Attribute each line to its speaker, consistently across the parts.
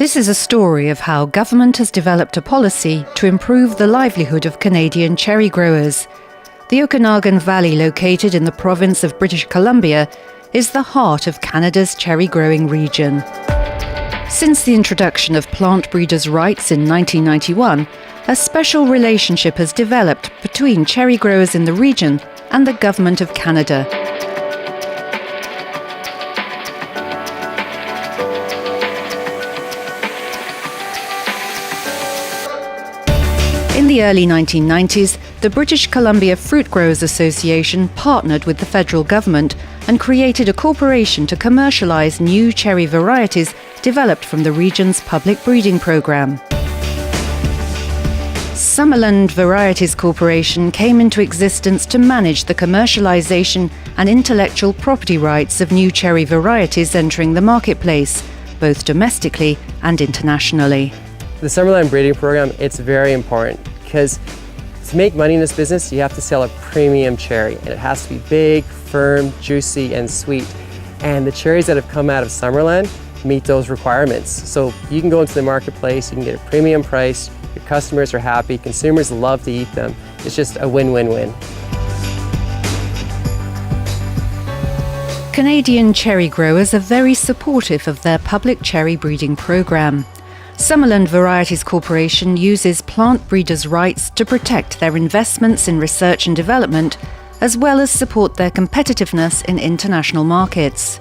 Speaker 1: This is a story of how government has developed a policy to improve the livelihood of Canadian cherry growers. The Okanagan Valley, located in the province of British Columbia, is the heart of Canada's cherry growing region. Since the introduction of plant breeders' rights in 1991, a special relationship has developed between cherry growers in the region and the Government of Canada. In the early 1990s, the British Columbia Fruit Growers Association partnered with the federal government and created a corporation to commercialise new cherry varieties developed from the region's public breeding programme. Summerland Varieties Corporation came into existence to manage the commercialisation and intellectual property rights of new cherry varieties entering the marketplace, both domestically and internationally.
Speaker 2: The Summerland breeding program, it's very important because to make money in this business, you have to sell a premium cherry, and it has to be big, firm, juicy, and sweet. And the cherries that have come out of Summerland meet those requirements. So you can go into the marketplace, you can get a premium price, your customers are happy, consumers love to eat them. It's just a win-win-win.
Speaker 1: Canadian cherry growers are very supportive of their public cherry breeding program. Summerland Varieties Corporation uses plant breeders' rights to protect their investments in research and development, as well as support their competitiveness in international markets.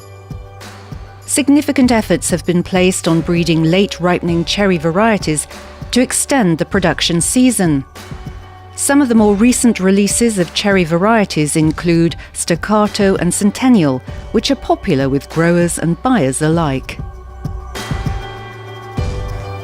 Speaker 1: Significant efforts have been placed on breeding late-ripening cherry varieties to extend the production season. Some of the more recent releases of cherry varieties include Staccato and Centennial, which are popular with growers and buyers alike.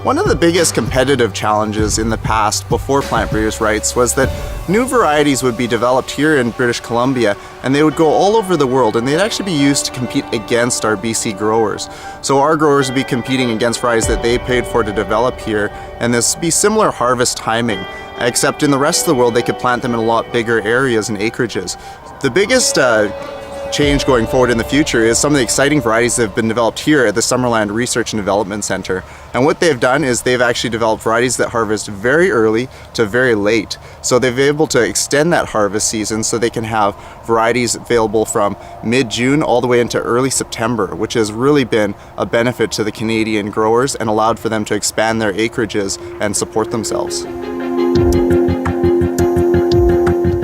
Speaker 3: One of the biggest competitive challenges in the past before plant breeders' rights was that new varieties would be developed here in British Columbia, and they would go all over the world, and they'd actually be used to compete against our BC growers. So our growers would be competing against varieties that they paid for to develop here, and this would be similar harvest timing, except in the rest of the world they could plant them in a lot bigger areas and acreages. The biggest change going forward in the future is some of the exciting varieties that have been developed here at the Summerland Research and Development Centre. And what they've done is they've actually developed varieties that harvest very early to very late. So they've been able to extend that harvest season so they can have varieties available from mid-June all the way into early September, which has really been a benefit to the Canadian growers and allowed for them to expand their acreages and support themselves.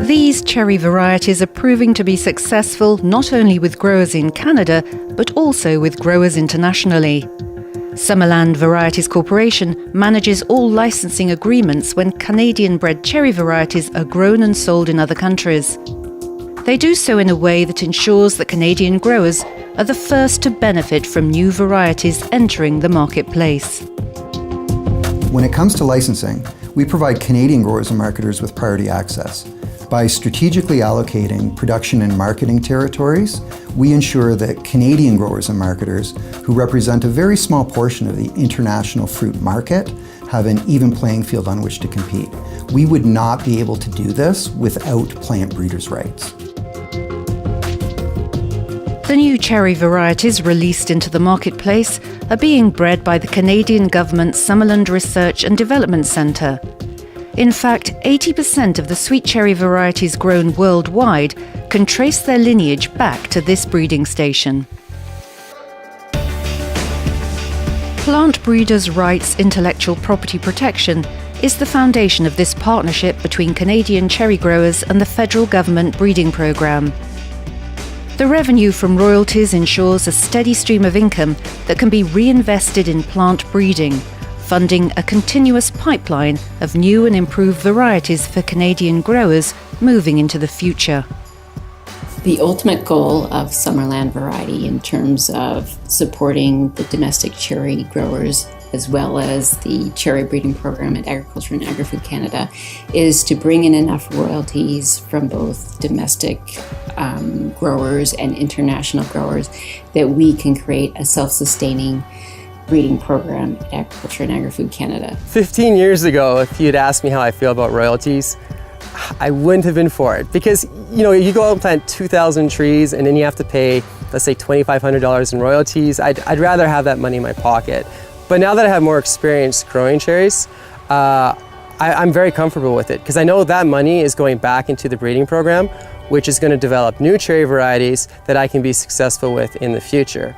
Speaker 1: These cherry varieties are proving to be successful not only with growers in Canada, but also with growers internationally. Summerland Varieties Corporation manages all licensing agreements when Canadian-bred cherry varieties are grown and sold in other countries. They do so in a way that ensures that Canadian growers are the first to benefit from new varieties entering the marketplace.
Speaker 4: When it comes to licensing, we provide Canadian growers and marketers with priority access. By strategically allocating production and marketing territories, we ensure that Canadian growers and marketers, who represent a very small portion of the international fruit market, have an even playing field on which to compete. We would not be able to do this without plant breeders' rights.
Speaker 1: The new cherry varieties released into the marketplace are being bred by the Canadian government's Summerland Research and Development Centre. In fact, 80% of the sweet cherry varieties grown worldwide can trace their lineage back to this breeding station. Plant breeders' rights intellectual property protection is the foundation of this partnership between Canadian cherry growers and the federal government breeding program. The revenue from royalties ensures a steady stream of income that can be reinvested in plant breeding, funding a continuous pipeline of new and improved varieties for Canadian growers moving into the future.
Speaker 5: The ultimate goal of Summerland Variety in terms of supporting the domestic cherry growers as well as the cherry breeding program at Agriculture and Agri-Food Canada is to bring in enough royalties from both domestic growers and international growers that we can create a self-sustaining breeding program at Agriculture and Agri-Food Canada.
Speaker 2: 15 years ago, if you'd asked me how I feel about royalties, I wouldn't have been for it because, you go out and plant 2,000 trees and then you have to pay, let's say $2,500 in royalties. I'd rather have that money in my pocket. But now that I have more experience growing cherries, I'm very comfortable with it because I know that money is going back into the breeding program, which is going to develop new cherry varieties that I can be successful with in the future.